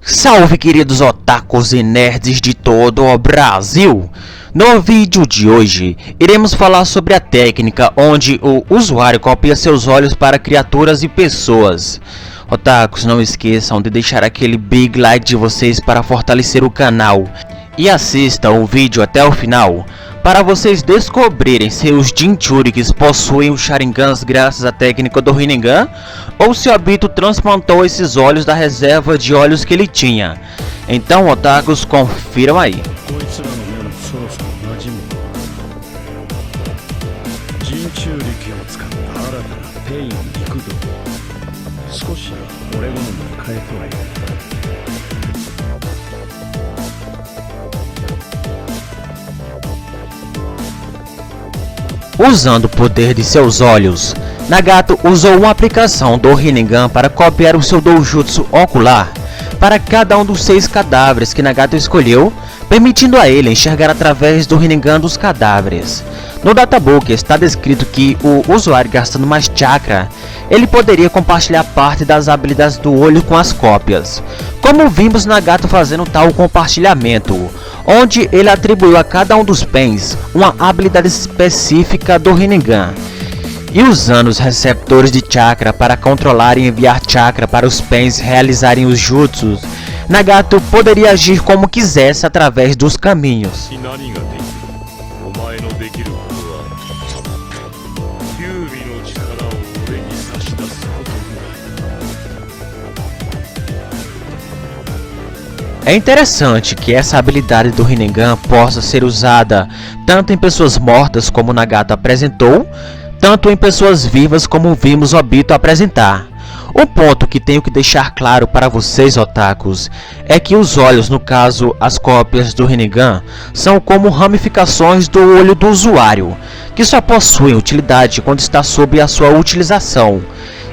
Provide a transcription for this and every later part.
Salve, queridos otakus e nerds de todo o Brasil! No vídeo de hoje, iremos falar sobre a técnica onde o usuário copia seus olhos para criaturas e pessoas. Otakus, não esqueçam de deixar aquele big like de vocês para fortalecer o canal. E assistam o vídeo até o final, para vocês descobrirem se os Jinchurikis possuem os Sharingans graças à técnica do Rinnegan, ou se o Obito transplantou esses olhos da reserva de olhos que ele tinha. Então, otakus, confiram aí. Usando o poder de seus olhos, Nagato usou uma aplicação do Rinnegan para copiar o seu Doujutsu ocular para cada um dos 6 cadáveres que Nagato escolheu, permitindo a ele enxergar através do Rinnegan dos cadáveres. No databook está descrito que o usuário, gastando mais chakra, ele poderia compartilhar parte das habilidades do olho com as cópias, como vimos Nagato fazendo tal compartilhamento, onde ele atribuiu a cada um dos pens uma habilidade específica do Rinnegan. E usando os receptores de chakra para controlar e enviar chakra para os pens realizarem os jutsus, Nagato poderia agir como quisesse através dos caminhos. É interessante que essa habilidade do Rinnegan possa ser usada tanto em pessoas mortas como Nagato apresentou, tanto em pessoas vivas como vimos Obito apresentar. Um ponto que tenho que deixar claro para vocês, otakus, é que os olhos, no caso as cópias do Rinnegan, são como ramificações do olho do usuário, que só possuem utilidade quando está sob a sua utilização.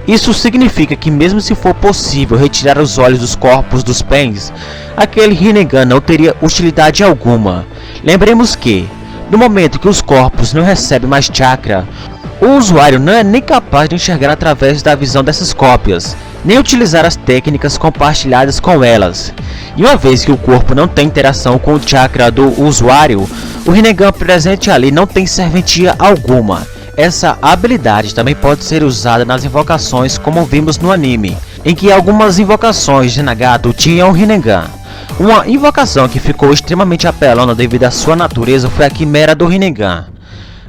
Isso significa que mesmo se for possível retirar os olhos dos corpos dos pens, aquele Rinnegan não teria utilidade alguma. Lembremos que, no momento que os corpos não recebem mais chakra, o usuário não é nem capaz de enxergar através da visão dessas cópias, nem utilizar as técnicas compartilhadas com elas. E uma vez que o corpo não tem interação com o chakra do usuário, o Rinnegan presente ali não tem serventia alguma. Essa habilidade também pode ser usada nas invocações, como vimos no anime, em que algumas invocações de Nagato tinham o Rinnegan. Uma invocação que ficou extremamente apelona devido à sua natureza foi a Quimera do Rinnegan.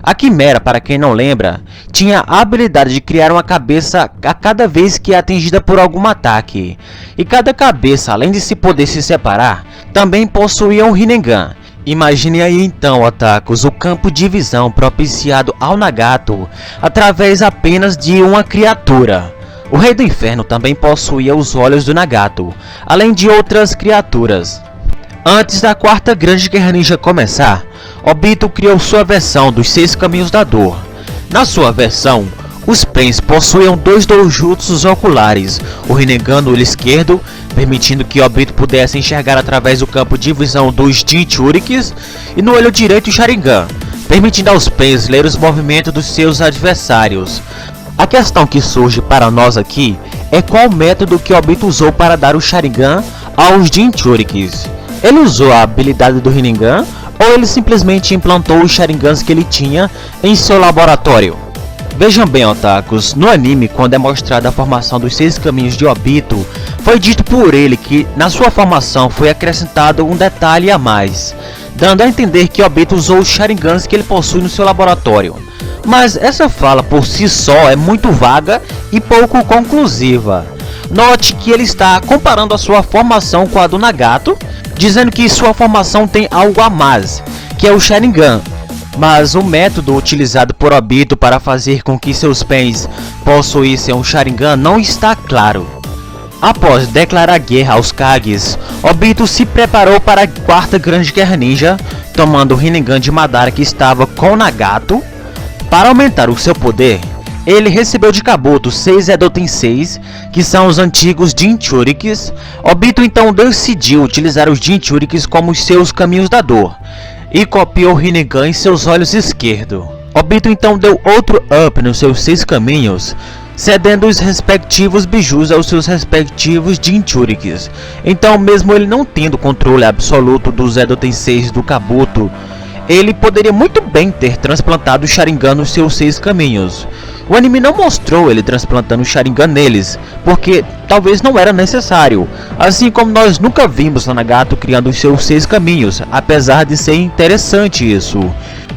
A Quimera, para quem não lembra, tinha a habilidade de criar uma cabeça a cada vez que é atingida por algum ataque. E cada cabeça, além de se poder se separar, também possuía um Rinnegan. Imagine aí então, otakus, o campo de visão propiciado ao Nagato através apenas de uma criatura. O Rei do Inferno também possuía os olhos do Nagato, além de outras criaturas. Antes da quarta grande guerra ninja começar, Obito criou sua versão dos 6 caminhos da dor. Na sua versão, os pens possuíam 2 doujutsus oculares, o Rinnegan no olho esquerdo, permitindo que Obito pudesse enxergar através do campo de visão dos Jinchurikis, e no olho direito o Sharingan, permitindo aos pens ler os movimentos dos seus adversários. A questão que surge para nós aqui é qual método que Obito usou para dar o Sharingan aos Jinchurikis. Ele usou a habilidade do Rinnegan ou ele simplesmente implantou os Sharingans que ele tinha em seu laboratório? Vejam bem, otakus, no anime, quando é mostrada a formação dos 6 caminhos de Obito, foi dito por ele que na sua formação foi acrescentado um detalhe a mais, dando a entender que Obito usou os Sharingans que ele possui no seu laboratório. Mas essa fala por si só é muito vaga e pouco conclusiva. Note que ele está comparando a sua formação com a do Nagato, dizendo que sua formação tem algo a mais, que é o Sharingan. Mas o método utilizado por Obito para fazer com que seus pens possuíssem um Sharingan não está claro. Após declarar guerra aos Kages, Obito se preparou para a quarta grande guerra ninja, tomando o Rinnegan de Madara que estava com Nagato. Para aumentar o seu poder, ele recebeu de Kabuto 6 Edo Tenseis, que são os antigos Jinchurikis. Obito então decidiu utilizar os Jinchurikis como os seus caminhos da dor, e copiou o Rinnegan em seus olhos esquerdo. Obito então deu outro up nos seus 6 caminhos, cedendo os respectivos bijus aos seus respectivos Jinchurikis. Então, mesmo ele não tendo controle absoluto dos Edo Tenseis do Kabuto, ele poderia muito bem ter transplantado o Sharingan nos seus 6 caminhos. O anime não mostrou ele transplantando o Sharingan neles, porque talvez não era necessário, assim como nós nunca vimos a Nagato criando os seus 6 caminhos, apesar de ser interessante isso.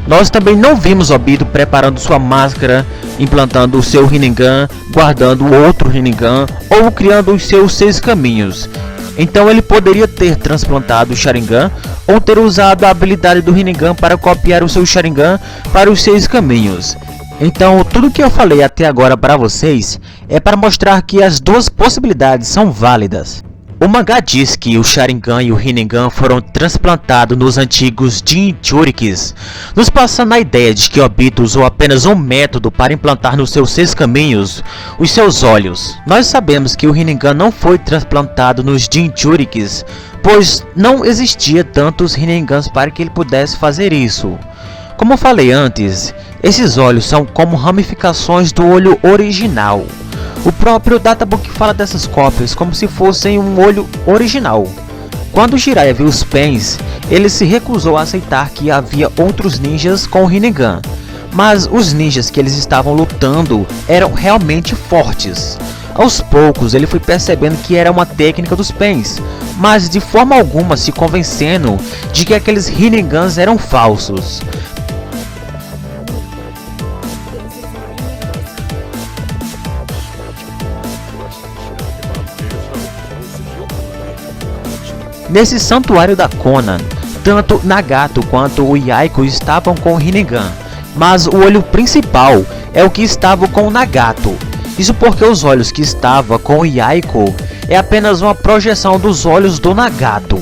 Nós também não vimos Obito preparando sua máscara, implantando o seu Rinnegan, guardando o outro Rinnegan ou criando os seus 6 caminhos. Então ele poderia ter transplantado o Sharingan ou ter usado a habilidade do Rinnegan para copiar o seu Sharingan para os 6 caminhos. Então tudo que eu falei até agora para vocês é para mostrar que as duas possibilidades são válidas. O mangá diz que o Sharingan e o Rinnegan foram transplantados nos antigos Jinchurikis, nos passando a ideia de que Obito usou apenas um método para implantar nos seus 6 caminhos os seus olhos. Nós sabemos que o Rinnegan não foi transplantado nos Jinchurikis, pois não existia tantos Rinnegans para que ele pudesse fazer isso. Como eu falei antes, esses olhos são como ramificações do olho original. O próprio Databook fala dessas cópias como se fossem um olho original. Quando Jiraiya viu os Pains, ele se recusou a aceitar que havia outros ninjas com o Rinnegan, mas os ninjas que eles estavam lutando eram realmente fortes. Aos poucos ele foi percebendo que era uma técnica dos Pains, mas de forma alguma se convencendo de que aqueles Rinnegans eram falsos. Nesse santuário da Konan, tanto Nagato quanto o Yaiko estavam com o Rinnegan, mas o olho principal é o que estava com o Nagato. Isso porque os olhos que estavam com o Yaiko é apenas uma projeção dos olhos do Nagato,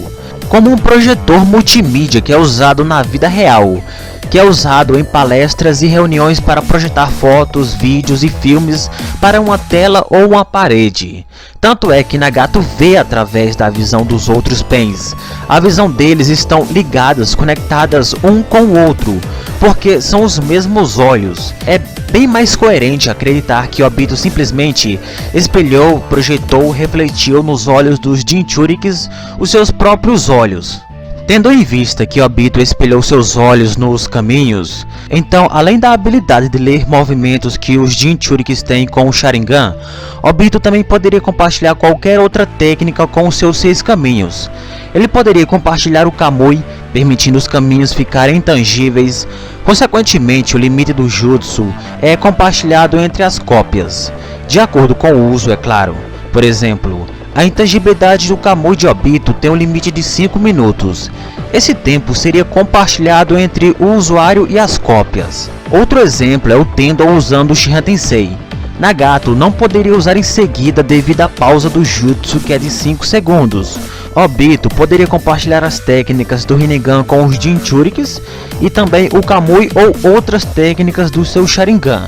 como um projetor multimídia que é usado na vida real, que é usado em palestras e reuniões para projetar fotos, vídeos e filmes para uma tela ou uma parede. Tanto é que Nagato vê através da visão dos outros Pains. A visão deles estão ligadas, conectadas um com o outro, porque são os mesmos olhos. É bem mais coerente acreditar que Obito simplesmente espelhou, projetou, refletiu nos olhos dos Jinchurikis os seus próprios olhos. Tendo em vista que Obito espelhou seus olhos nos caminhos, então além da habilidade de ler movimentos que os Jinchurikis têm com o Sharingan, Obito também poderia compartilhar qualquer outra técnica com os seus 6 caminhos. Ele poderia compartilhar o Kamui, permitindo os caminhos ficarem intangíveis. Consequentemente, o limite do Jutsu é compartilhado entre as cópias, de acordo com o uso, é claro. Por exemplo, a intangibilidade do Kamui de Obito tem um limite de 5 minutos. Esse tempo seria compartilhado entre o usuário e as cópias. Outro exemplo é o Tendo usando o Shihan Tensei. Nagato não poderia usar em seguida devido à pausa do Jutsu, que é de 5 segundos. Obito poderia compartilhar as técnicas do Rinnegan com os Jinchurikis e também o Kamui ou outras técnicas do seu Sharingan.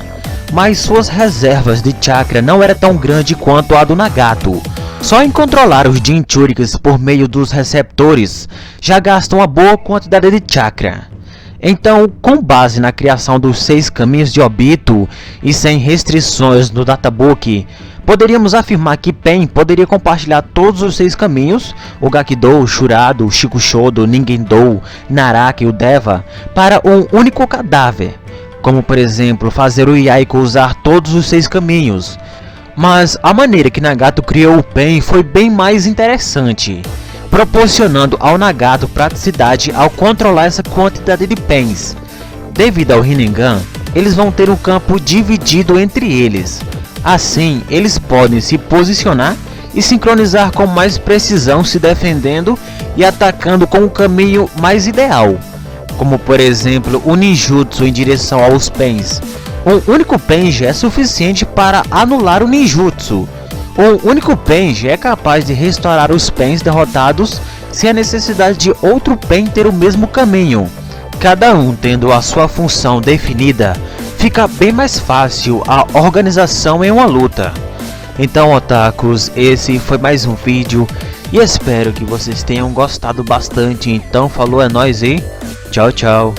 Mas suas reservas de chakra não era tão grande quanto a do Nagato. Só em controlar os Jinchurikis por meio dos receptores já gasta uma boa quantidade de chakra. Então, com base na criação dos 6 caminhos de Obito e sem restrições no Databook, poderíamos afirmar que Pain poderia compartilhar todos os 6 caminhos, o Gakidou, o Shurado, o Shikushodo, o Ningendou, Naraka e o Deva, para um único cadáver, como por exemplo fazer o Yaiko usar todos os 6 caminhos. Mas a maneira que Nagato criou o Pain foi bem mais interessante, proporcionando ao Nagato praticidade ao controlar essa quantidade de Pains. Devido ao Rinnegan, eles vão ter um campo dividido entre eles. Assim, eles podem se posicionar e sincronizar com mais precisão, se defendendo e atacando com o caminho mais ideal, como por exemplo o ninjutsu em direção aos Pains. Um único Pain é suficiente para anular o ninjutsu. Um único Pain é capaz de restaurar os Pains derrotados sem a necessidade de outro Pain ter o mesmo caminho. Cada um tendo a sua função definida, fica bem mais fácil a organização em uma luta. Então, otakus, esse foi mais um vídeo e espero que vocês tenham gostado bastante. Então falou, é nóis e tchau, tchau.